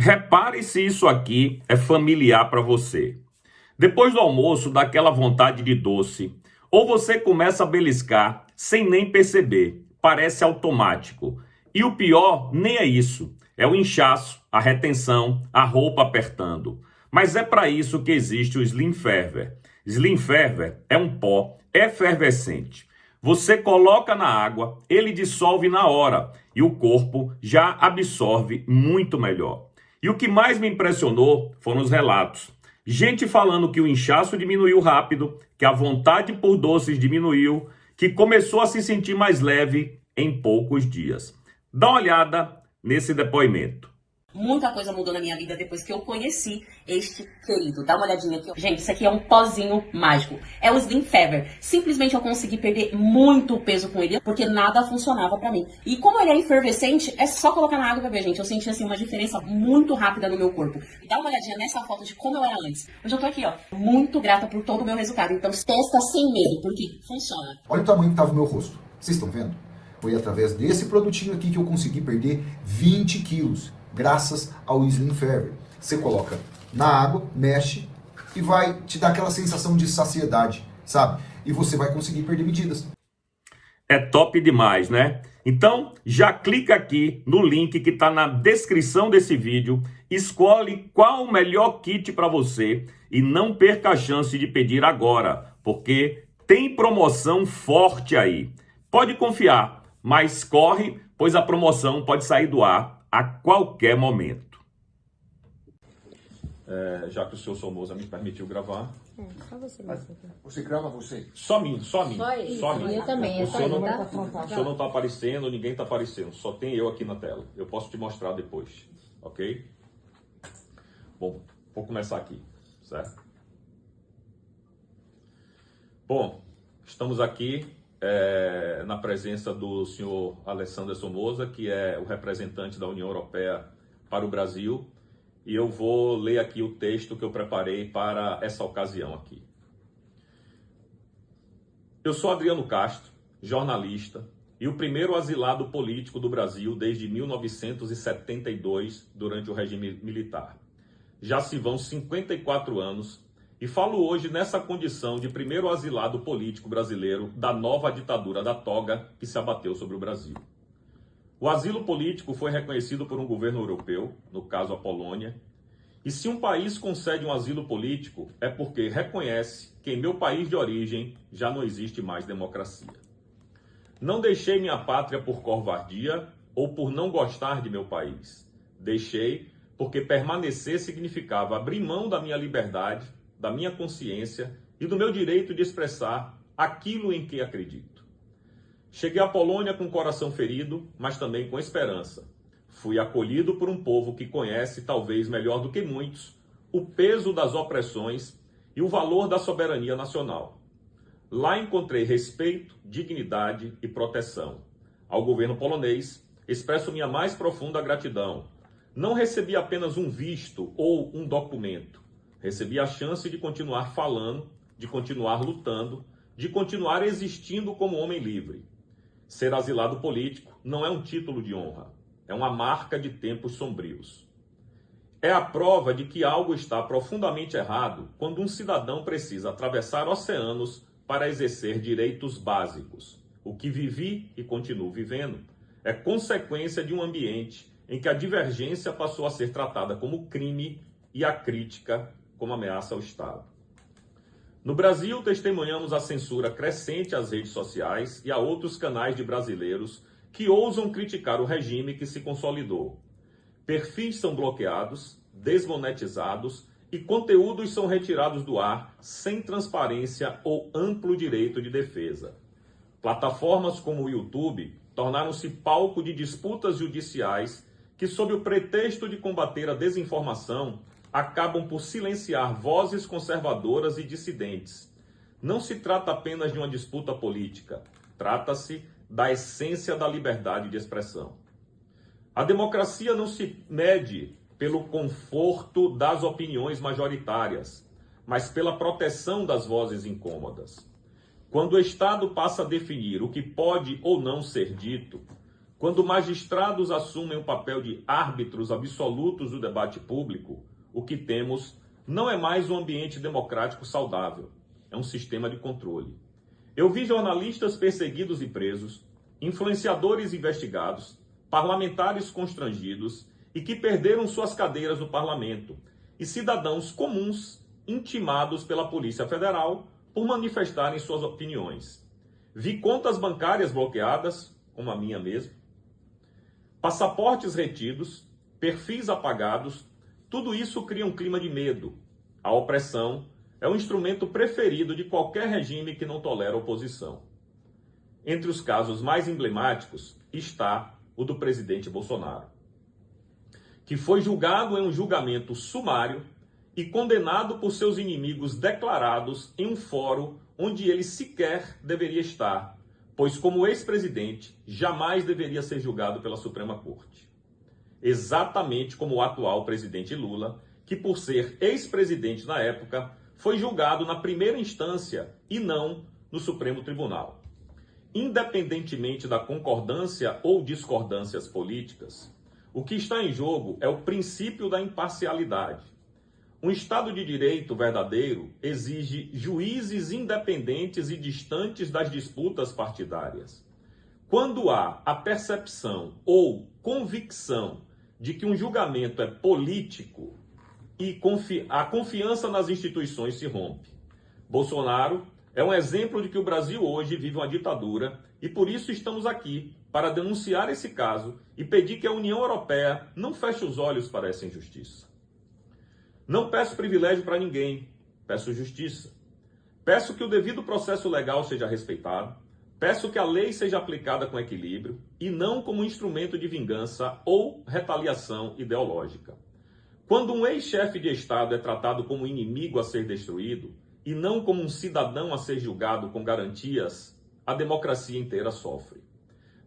Repare se isso aqui é familiar para você. Depois do almoço, dá aquela vontade de doce, ou você começa a beliscar sem nem perceber, parece automático. E o pior nem é isso, é o inchaço, a retenção, a roupa apertando. Mas é para isso que existe o Slim Ferver. Slim Ferver é um pó efervescente. Você coloca na água, ele dissolve na hora e o corpo já absorve muito melhor. E o que mais me impressionou foram os relatos. Gente falando que o inchaço diminuiu rápido, que a vontade por doces diminuiu, que começou a se sentir mais leve em poucos dias. Dá uma olhada nesse depoimento. Muita coisa mudou na minha vida depois que eu conheci este querido. Dá uma olhadinha aqui. Gente, isso aqui é um pozinho mágico. É o Slim Fever. Simplesmente eu consegui perder muito peso com ele, porque nada funcionava pra mim. E como ele é efervescente, é só colocar na água pra ver, gente. Eu senti, assim, uma diferença muito rápida no meu corpo. Dá uma olhadinha nessa foto de como eu era antes. Hoje eu tô aqui, ó, muito grata por todo o meu resultado. Então, testa sem medo, porque funciona. Olha o tamanho que tava o meu rosto. Vocês estão vendo? Foi através desse produtinho aqui que eu consegui perder 20 quilos. Graças ao Slim Fever. Você coloca na água, mexe e vai te dar aquela sensação de saciedade, sabe? E você vai conseguir perder medidas. É top demais, né? Então, já clica aqui no link que está na descrição desse vídeo, escolhe qual o melhor kit para você e não perca a chance de pedir agora, porque tem promoção forte aí. Pode confiar, mas corre, pois a promoção pode sair do ar a qualquer momento. Já que o senhor Somoza me permitiu gravar. Só você. Você grava você? Só mim. Só mim. Eu também. O senhor não, tá? o senhor não está aparecendo, ninguém está aparecendo. Só tem eu aqui na tela. Eu posso te mostrar depois, ok? Bom, vou começar aqui, certo? Bom, estamos aqui na presença do senhor Alessandro Somoza, que é o representante da União Europeia para o Brasil, e eu vou ler aqui o texto que eu preparei para essa ocasião aqui. Eu sou Adriano Castro, jornalista, e o primeiro asilado político do Brasil desde 1972, durante o regime militar. Já se vão 54 anos e falo hoje nessa condição de primeiro asilado político brasileiro da nova ditadura da toga que se abateu sobre o Brasil. O asilo político foi reconhecido por um governo europeu, no caso a Polônia, e se um país concede um asilo político é porque reconhece que em meu país de origem já não existe mais democracia. Não deixei minha pátria por covardia ou por não gostar de meu país. Deixei porque permanecer significava abrir mão da minha liberdade, da minha consciência e do meu direito de expressar aquilo em que acredito. Cheguei à Polônia com o coração ferido, mas também com esperança. Fui acolhido por um povo que conhece, talvez melhor do que muitos, o peso das opressões e o valor da soberania nacional. Lá encontrei respeito, dignidade e proteção. Ao governo polonês, expresso minha mais profunda gratidão. Não recebi apenas um visto ou um documento. Recebi a chance de continuar falando, de continuar lutando, de continuar existindo como homem livre. Ser asilado político não é um título de honra, é uma marca de tempos sombrios. É a prova de que algo está profundamente errado quando um cidadão precisa atravessar oceanos para exercer direitos básicos. O que vivi e continuo vivendo é consequência de um ambiente em que a divergência passou a ser tratada como crime e a crítica como ameaça ao Estado. No Brasil, testemunhamos a censura crescente às redes sociais e a outros canais de brasileiros que ousam criticar o regime que se consolidou. Perfis são bloqueados, desmonetizados e conteúdos são retirados do ar sem transparência ou amplo direito de defesa. Plataformas como o YouTube tornaram-se palco de disputas judiciais que, sob o pretexto de combater a desinformação, acabam por silenciar vozes conservadoras e dissidentes. Não se trata apenas de uma disputa política, trata-se da essência da liberdade de expressão. A democracia não se mede pelo conforto das opiniões majoritárias, mas pela proteção das vozes incômodas. Quando o Estado passa a definir o que pode ou não ser dito, Quando magistrados assumem o papel de árbitros absolutos do debate público, o que temos não é mais um ambiente democrático saudável, é um sistema de controle. Eu vi jornalistas perseguidos e presos, influenciadores investigados, parlamentares constrangidos e que perderam suas cadeiras no parlamento, e cidadãos comuns intimados pela Polícia Federal por manifestarem suas opiniões. Vi contas bancárias bloqueadas, como a minha mesmo, passaportes retidos, perfis apagados, tudo isso cria um clima de medo. A opressão é o instrumento preferido de qualquer regime que não tolera oposição. Entre os casos mais emblemáticos está o do presidente Bolsonaro, que foi julgado em um julgamento sumário e condenado por seus inimigos declarados em um fórum onde ele sequer deveria estar, pois como ex-presidente jamais deveria ser julgado pela Suprema Corte. Exatamente como o atual presidente Lula, que por ser ex-presidente na época, foi julgado na primeira instância e não no Supremo Tribunal. Independentemente da concordância ou discordâncias políticas, o que está em jogo é o princípio da imparcialidade. Um Estado de Direito verdadeiro exige juízes independentes e distantes das disputas partidárias. Quando há a percepção ou convicção de que um julgamento é político e a confiança nas instituições se rompe. Bolsonaro é um exemplo de que o Brasil hoje vive uma ditadura e por isso estamos aqui para denunciar esse caso e pedir que a União Europeia não feche os olhos para essa injustiça. Não peço privilégio para ninguém, peço justiça. Peço que o devido processo legal seja respeitado, peço que a lei seja aplicada com equilíbrio e não como instrumento de vingança ou retaliação ideológica. Quando um ex-chefe de Estado é tratado como inimigo a ser destruído e não como um cidadão a ser julgado com garantias, a democracia inteira sofre.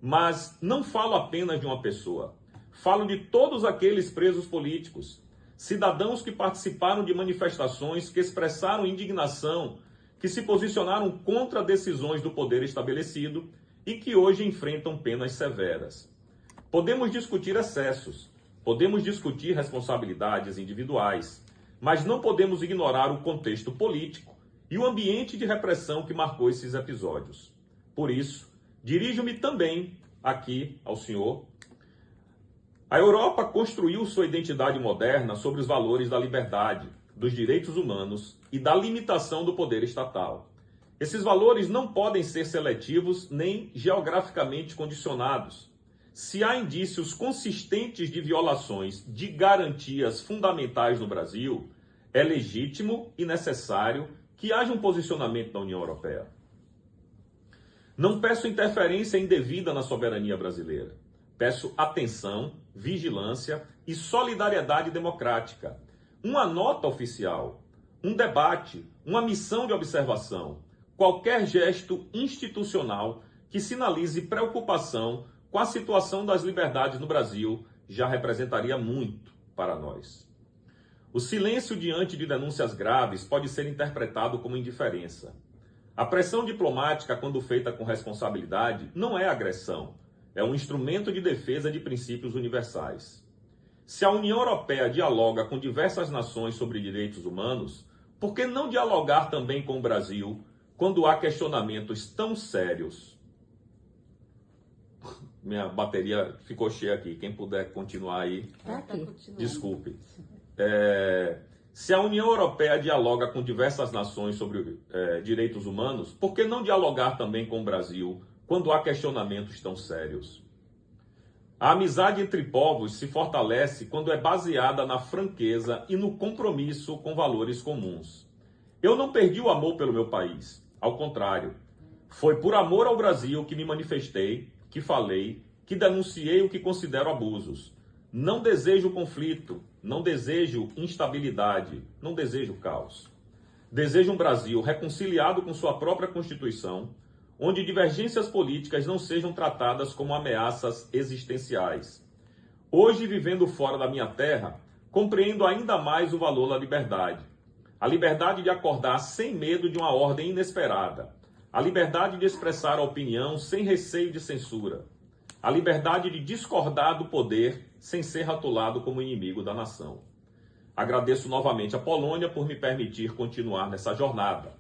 Mas não falo apenas de uma pessoa, falo de todos aqueles presos políticos, cidadãos que participaram de manifestações, que expressaram indignação, que se posicionaram contra decisões do poder estabelecido e que hoje enfrentam penas severas. Podemos discutir excessos, podemos discutir responsabilidades individuais, mas não podemos ignorar o contexto político e o ambiente de repressão que marcou esses episódios. Por isso, dirijo-me também aqui ao senhor. A Europa construiu sua identidade moderna sobre os valores da liberdade, dos direitos humanos e da limitação do poder estatal. Esses valores não podem ser seletivos nem geograficamente condicionados. Se há indícios consistentes de violações de garantias fundamentais no Brasil, é legítimo e necessário que haja um posicionamento da União Europeia. Não peço interferência indevida na soberania brasileira. Peço atenção, vigilância e solidariedade democrática. Uma nota oficial, um debate, uma missão de observação, qualquer gesto institucional que sinalize preocupação com a situação das liberdades no Brasil já representaria muito para nós. O silêncio diante de denúncias graves pode ser interpretado como indiferença. A pressão diplomática, quando feita com responsabilidade, não é agressão. É um instrumento de defesa de princípios universais. Se a União Europeia dialoga com diversas nações sobre direitos humanos, por que não dialogar também com o Brasil quando há questionamentos tão sérios? Minha bateria ficou cheia aqui. Quem puder continuar aí, desculpe. Se a União Europeia dialoga com diversas nações sobre direitos humanos, por que não dialogar também com o Brasil quando há questionamentos tão sérios? A amizade entre povos se fortalece quando é baseada na franqueza e no compromisso com valores comuns. Eu não perdi o amor pelo meu país. Ao contrário, foi por amor ao Brasil que me manifestei, que falei, que denunciei o que considero abusos. Não desejo conflito, não desejo instabilidade, não desejo caos. Desejo um Brasil reconciliado com sua própria Constituição, onde divergências políticas não sejam tratadas como ameaças existenciais. Hoje, vivendo fora da minha terra, compreendo ainda mais o valor da liberdade. A liberdade de acordar sem medo de uma ordem inesperada. A liberdade de expressar a opinião sem receio de censura. a liberdade de discordar do poder sem ser rotulado como inimigo da nação. Agradeço novamente a Polônia por me permitir continuar nessa jornada.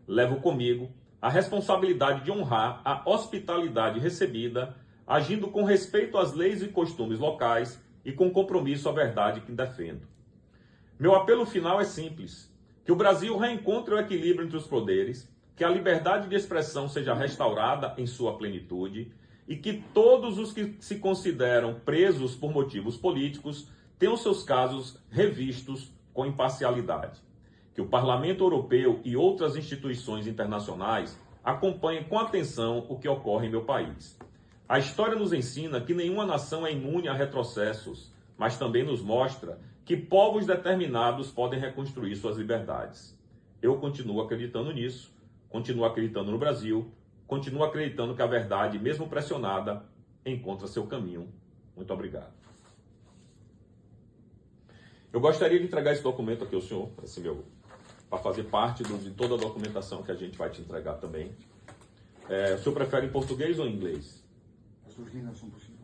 Levo comigo a responsabilidade de honrar a hospitalidade recebida, agindo com respeito às leis e costumes locais e com compromisso à verdade que defendo. Meu apelo final é simples: que o Brasil reencontre o equilíbrio entre os poderes, que a liberdade de expressão seja restaurada em sua plenitude e que todos os que se consideram presos por motivos políticos tenham seus casos revistos com imparcialidade. Que o Parlamento Europeu e outras instituições internacionais acompanhem com atenção o que ocorre em meu país. A história nos ensina que nenhuma nação é imune a retrocessos, mas também nos mostra que povos determinados podem reconstruir suas liberdades. Eu continuo acreditando nisso, continuo acreditando no Brasil, continuo acreditando que a verdade, mesmo pressionada, encontra seu caminho. Muito obrigado. Eu gostaria de entregar esse documento aqui ao senhor, para fazer parte de toda a documentação que a gente vai te entregar também. O senhor prefere em português ou em inglês? As duas línguas são possíveis.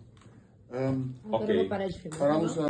Agora eu vou parar de filmar. Paramos a...